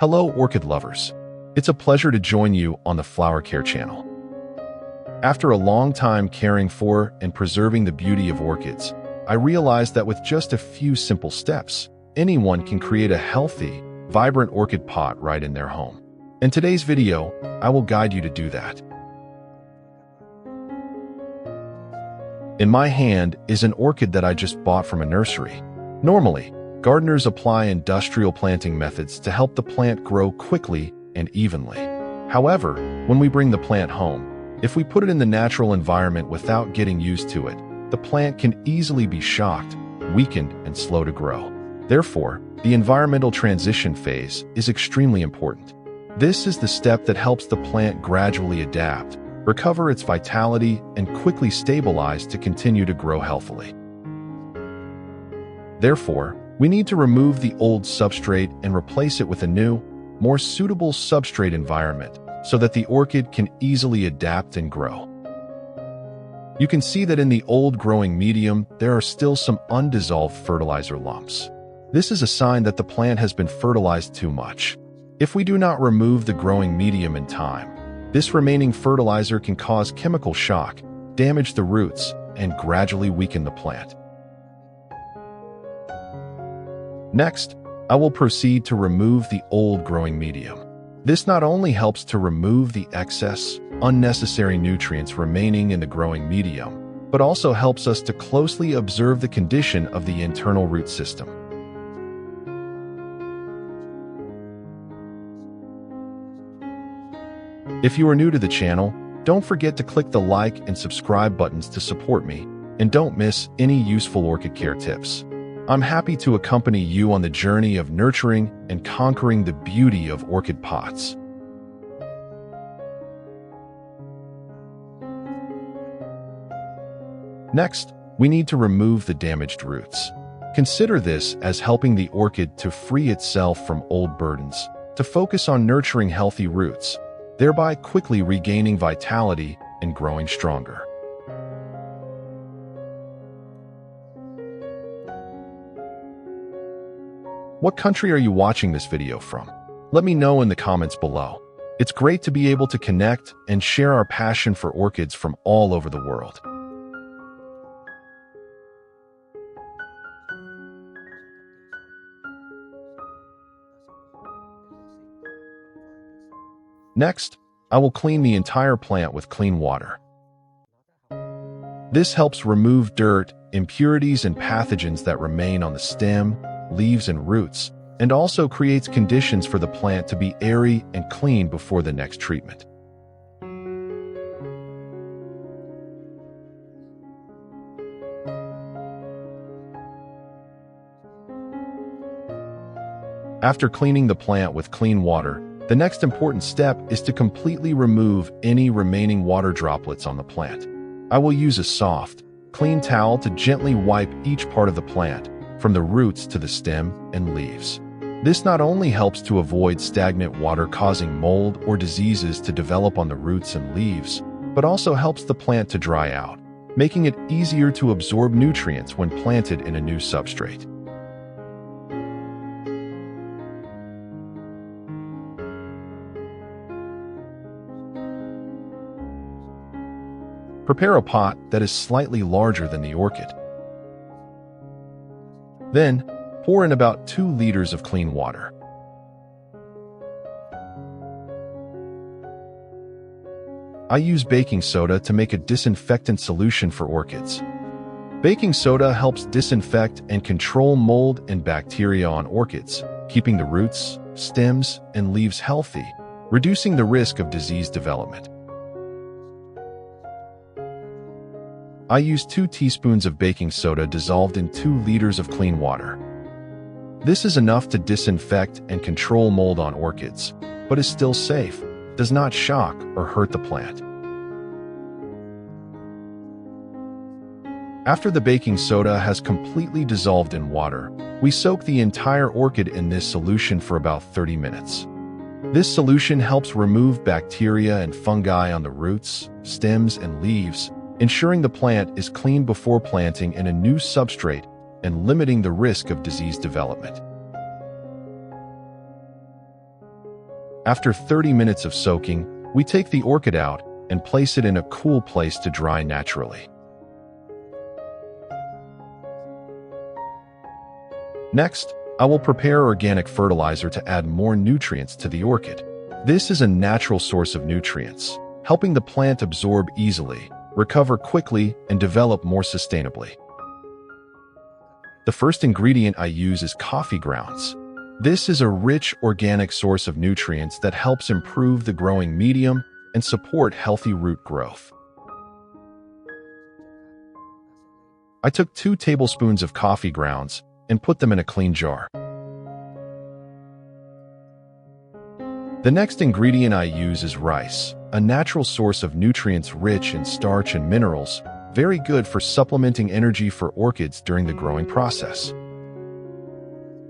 Hello, orchid lovers. It's a pleasure to join you on the Flower Care channel. After a long time caring for and preserving the beauty of orchids, I realized that with just a few simple steps, anyone can create a healthy, vibrant orchid pot right in their home. In today's video, I will guide you to do that. In my hand is an orchid that I just bought from a nursery. Normally, gardeners apply industrial planting methods to help the plant grow quickly and evenly. However, when we bring the plant home, if we put it in the natural environment without getting used to it, the plant can easily be shocked, weakened, and slow to grow. Therefore, the environmental transition phase is extremely important. This is the step that helps the plant gradually adapt, recover its vitality, and quickly stabilize to continue to grow healthily. Therefore, we need to remove the old substrate and replace it with a new, more suitable substrate environment so that the orchid can easily adapt and grow. You can see that in the old growing medium, there are still some undissolved fertilizer lumps. This is a sign that the plant has been fertilized too much. If we do not remove the growing medium in time, this remaining fertilizer can cause chemical shock, damage the roots, and gradually weaken the plant. Next, I will proceed to remove the old growing medium. This not only helps to remove the excess, unnecessary nutrients remaining in the growing medium, but also helps us to closely observe the condition of the internal root system. If you are new to the channel, don't forget to click the like and subscribe buttons to support me, and don't miss any useful orchid care tips. I'm happy to accompany you on the journey of nurturing and conquering the beauty of orchid pots. Next, we need to remove the damaged roots. Consider this as helping the orchid to free itself from old burdens, to focus on nurturing healthy roots, thereby quickly regaining vitality and growing stronger. What country are you watching this video from? Let me know in the comments below. It's great to be able to connect and share our passion for orchids from all over the world. Next, I will clean the entire plant with clean water. This helps remove dirt, impurities, and pathogens that remain on the stem, leaves, and roots, and also creates conditions for the plant to be airy and clean before the next treatment. After cleaning the plant with clean water, the next important step is to completely remove any remaining water droplets on the plant. I will use a soft, clean towel to gently wipe each part of the plant, from the roots to the stem and leaves. This not only helps to avoid stagnant water causing mold or diseases to develop on the roots and leaves, but also helps the plant to dry out, making it easier to absorb nutrients when planted in a new substrate. Prepare a pot that is slightly larger than the orchid. Then, pour in about 2 liters of clean water. I use baking soda to make a disinfectant solution for orchids. Baking soda helps disinfect and control mold and bacteria on orchids, keeping the roots, stems, and leaves healthy, reducing the risk of disease development. I use 2 teaspoons of baking soda dissolved in 2 liters of clean water. This is enough to disinfect and control mold on orchids, but is still safe, does not shock or hurt the plant. After the baking soda has completely dissolved in water, we soak the entire orchid in this solution for about 30 minutes. This solution helps remove bacteria and fungi on the roots, stems, and leaves, ensuring the plant is clean before planting in a new substrate and limiting the risk of disease development. After 30 minutes of soaking, we take the orchid out and place it in a cool place to dry naturally. Next, I will prepare organic fertilizer to add more nutrients to the orchid. This is a natural source of nutrients, helping the plant absorb easily, recover quickly, and develop more sustainably. The first ingredient I use is coffee grounds. This is a rich organic source of nutrients that helps improve the growing medium and support healthy root growth. I took 2 tablespoons of coffee grounds and put them in a clean jar. The next ingredient I use is rice, a natural source of nutrients rich in starch and minerals, very good for supplementing energy for orchids during the growing process.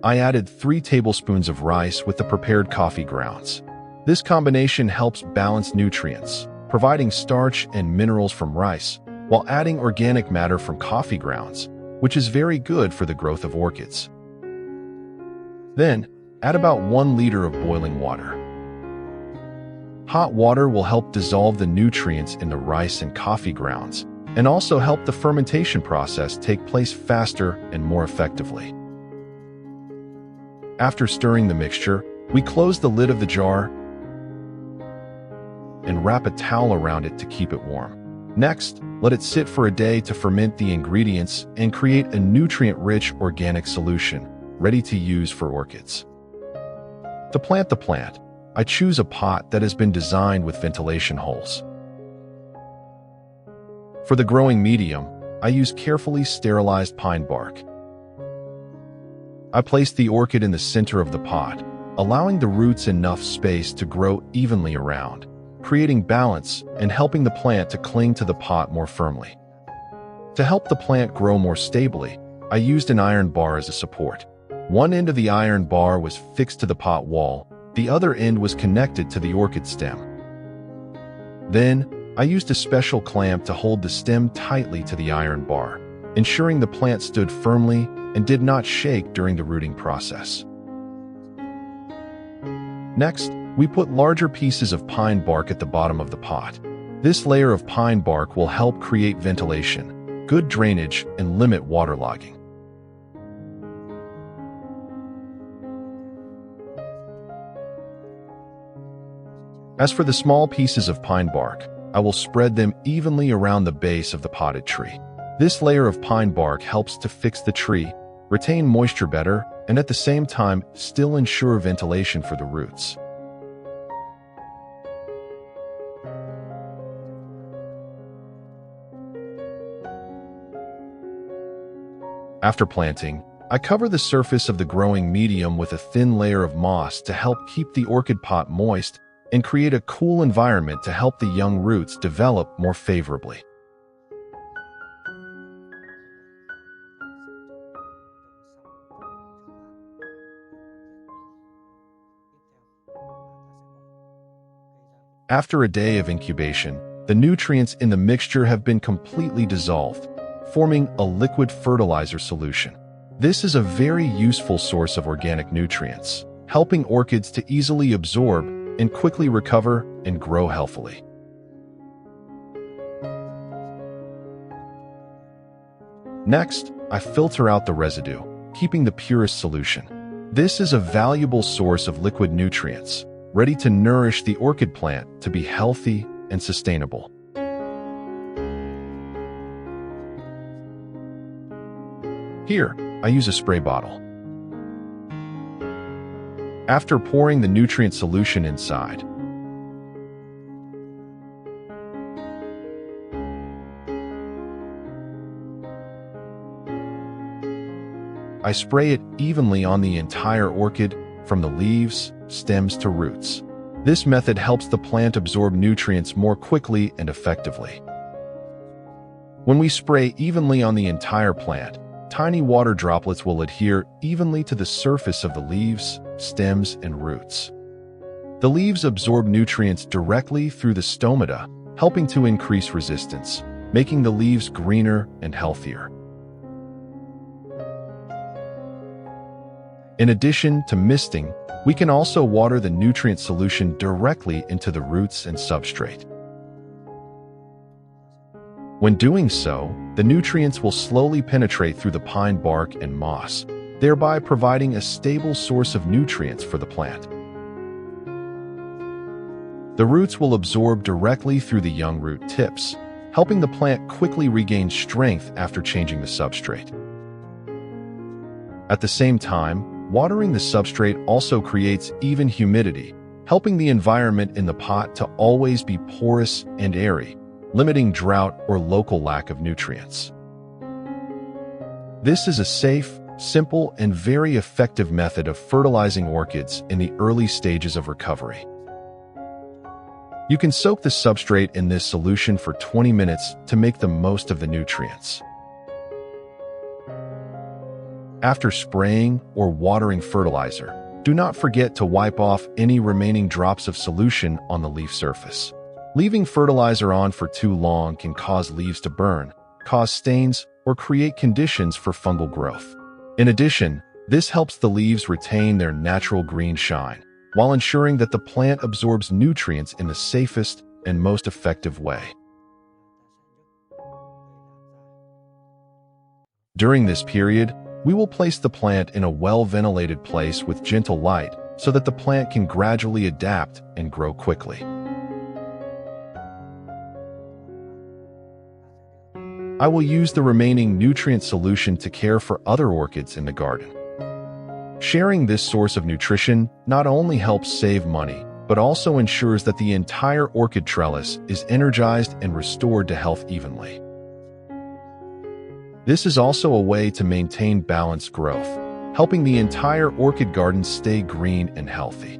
I added 3 tablespoons of rice with the prepared coffee grounds. This combination helps balance nutrients, providing starch and minerals from rice, while adding organic matter from coffee grounds, which is very good for the growth of orchids. Then, add about 1 liter of boiling water. Hot water will help dissolve the nutrients in the rice and coffee grounds, and also help the fermentation process take place faster and more effectively. After stirring the mixture, we close the lid of the jar and wrap a towel around it to keep it warm. Next, let it sit for a day to ferment the ingredients and create a nutrient-rich organic solution, ready to use for orchids. To plant the plant, I choose a pot that has been designed with ventilation holes. For the growing medium, I use carefully sterilized pine bark. I place the orchid in the center of the pot, allowing the roots enough space to grow evenly around, creating balance and helping the plant to cling to the pot more firmly. To help the plant grow more stably, I used an iron bar as a support. One end of the iron bar was fixed to the pot wall, the other end was connected to the orchid stem. Then, I used a special clamp to hold the stem tightly to the iron bar, ensuring the plant stood firmly and did not shake during the rooting process. Next, we put larger pieces of pine bark at the bottom of the pot. This layer of pine bark will help create ventilation, good drainage, and limit waterlogging. As for the small pieces of pine bark, I will spread them evenly around the base of the potted tree. This layer of pine bark helps to fix the tree, retain moisture better, and at the same time still ensure ventilation for the roots. After planting, I cover the surface of the growing medium with a thin layer of moss to help keep the orchid pot moist and create a cool environment to help the young roots develop more favorably. After a day of incubation, the nutrients in the mixture have been completely dissolved, forming a liquid fertilizer solution. This is a very useful source of organic nutrients, helping orchids to easily absorb and quickly recover and grow healthily. Next, I filter out the residue, keeping the purest solution. This is a valuable source of liquid nutrients, ready to nourish the orchid plant to be healthy and sustainable. Here, I use a spray bottle. After pouring the nutrient solution inside, I spray it evenly on the entire orchid, from the leaves, stems to roots. This method helps the plant absorb nutrients more quickly and effectively. When we spray evenly on the entire plant, tiny water droplets will adhere evenly to the surface of the leaves, stems, and roots. The leaves absorb nutrients directly through the stomata, helping to increase resistance, making the leaves greener and healthier. In addition to misting, we can also water the nutrient solution directly into the roots and substrate. When doing so, the nutrients will slowly penetrate through the pine bark and moss, thereby providing a stable source of nutrients for the plant. The roots will absorb directly through the young root tips, helping the plant quickly regain strength after changing the substrate. At the same time, watering the substrate also creates even humidity, helping the environment in the pot to always be porous and airy, limiting drought or local lack of nutrients. This is a safe, simple, and very effective method of fertilizing orchids in the early stages of recovery. You can soak the substrate in this solution for 20 minutes to make the most of the nutrients. After spraying or watering fertilizer, do not forget to wipe off any remaining drops of solution on the leaf surface. Leaving fertilizer on for too long can cause leaves to burn, cause stains, or create conditions for fungal growth. In addition, this helps the leaves retain their natural green shine, while ensuring that the plant absorbs nutrients in the safest and most effective way. During this period, we will place the plant in a well-ventilated place with gentle light so that the plant can gradually adapt and grow quickly. I will use the remaining nutrient solution to care for other orchids in the garden. Sharing this source of nutrition not only helps save money, but also ensures that the entire orchid trellis is energized and restored to health evenly. This is also a way to maintain balanced growth, helping the entire orchid garden stay green and healthy.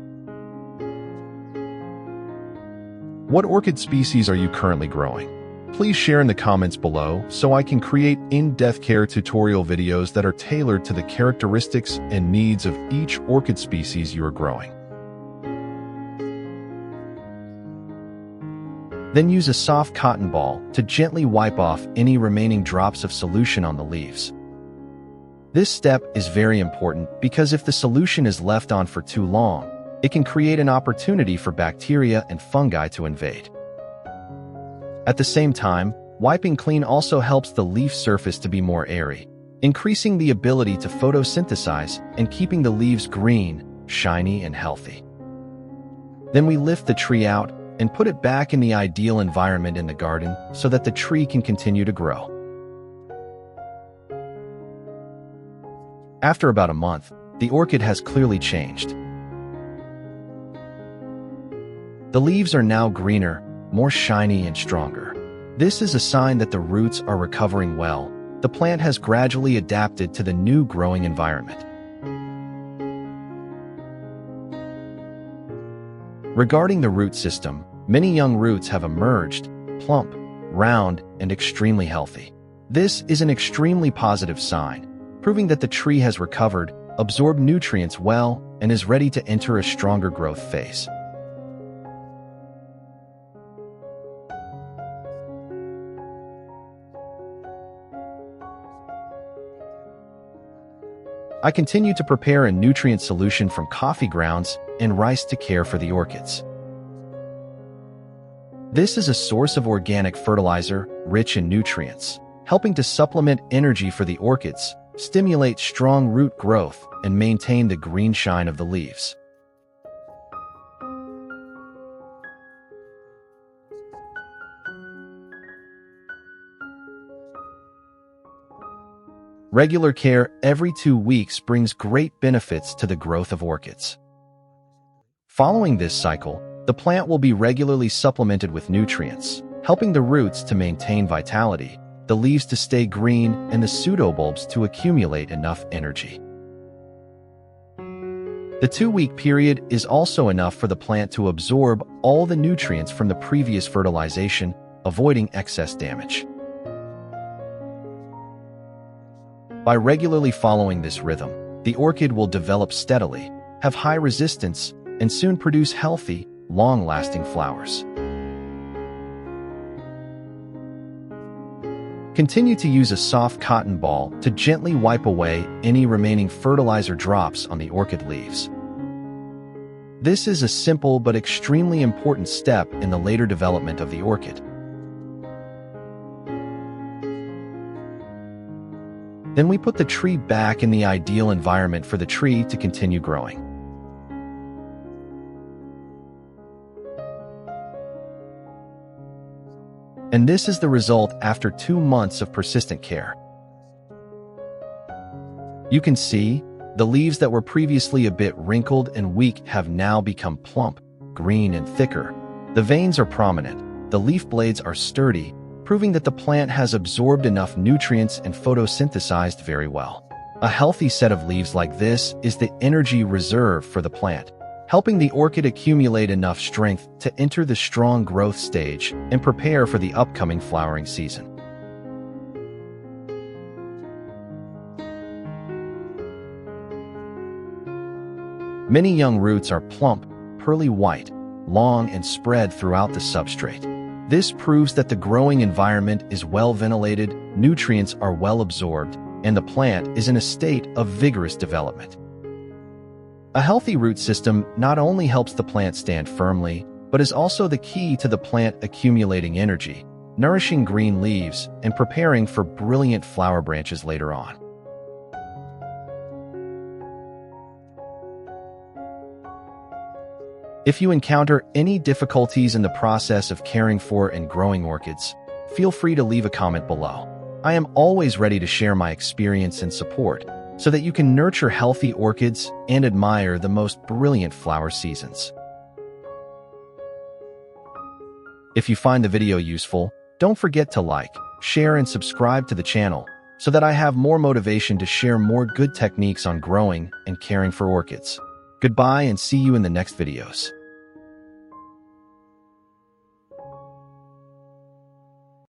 What orchid species are you currently growing? Please share in the comments below so I can create in-depth care tutorial videos that are tailored to the characteristics and needs of each orchid species you are growing. Then use a soft cotton ball to gently wipe off any remaining drops of solution on the leaves. This step is very important because if the solution is left on for too long, it can create an opportunity for bacteria and fungi to invade. At the same time, wiping clean also helps the leaf surface to be more airy, increasing the ability to photosynthesize and keeping the leaves green, shiny, and healthy. Then we lift the tree out and put it back in the ideal environment in the garden so that the tree can continue to grow. After about a month, the orchid has clearly changed. The leaves are now greener, more shiny and stronger. This is a sign that the roots are recovering well. The plant has gradually adapted to the new growing environment. Regarding the root system, many young roots have emerged, plump, round, and extremely healthy. This is an extremely positive sign, proving that the tree has recovered, absorbed nutrients well, and is ready to enter a stronger growth phase. I continue to prepare a nutrient solution from coffee grounds and rice to care for the orchids. This is a source of organic fertilizer, rich in nutrients, helping to supplement energy for the orchids, stimulate strong root growth, and maintain the green shine of the leaves. Regular care every 2 weeks brings great benefits to the growth of orchids. Following this cycle, the plant will be regularly supplemented with nutrients, helping the roots to maintain vitality, the leaves to stay green, and the pseudobulbs to accumulate enough energy. The 2-week period is also enough for the plant to absorb all the nutrients from the previous fertilization, avoiding excess damage. By regularly following this rhythm, the orchid will develop steadily, have high resistance, and soon produce healthy, long-lasting flowers. Continue to use a soft cotton ball to gently wipe away any remaining fertilizer drops on the orchid leaves. This is a simple but extremely important step in the later development of the orchid. Then we put the tree back in the ideal environment for the tree to continue growing. And this is the result after 2 months of persistent care. You can see, the leaves that were previously a bit wrinkled and weak have now become plump, green, and thicker. The veins are prominent, the leaf blades are sturdy, proving that the plant has absorbed enough nutrients and photosynthesized very well. A healthy set of leaves like this is the energy reserve for the plant, helping the orchid accumulate enough strength to enter the strong growth stage and prepare for the upcoming flowering season. Many young roots are plump, pearly white, long and spread throughout the substrate. This proves that the growing environment is well ventilated, nutrients are well absorbed, and the plant is in a state of vigorous development. A healthy root system not only helps the plant stand firmly, but is also the key to the plant accumulating energy, nourishing green leaves, and preparing for brilliant flower branches later on. If you encounter any difficulties in the process of caring for and growing orchids, feel free to leave a comment below. I am always ready to share my experience and support so that you can nurture healthy orchids and admire the most brilliant flower seasons. If you find the video useful, don't forget to like, share, and subscribe to the channel so that I have more motivation to share more good techniques on growing and caring for orchids. Goodbye and see you in the next videos.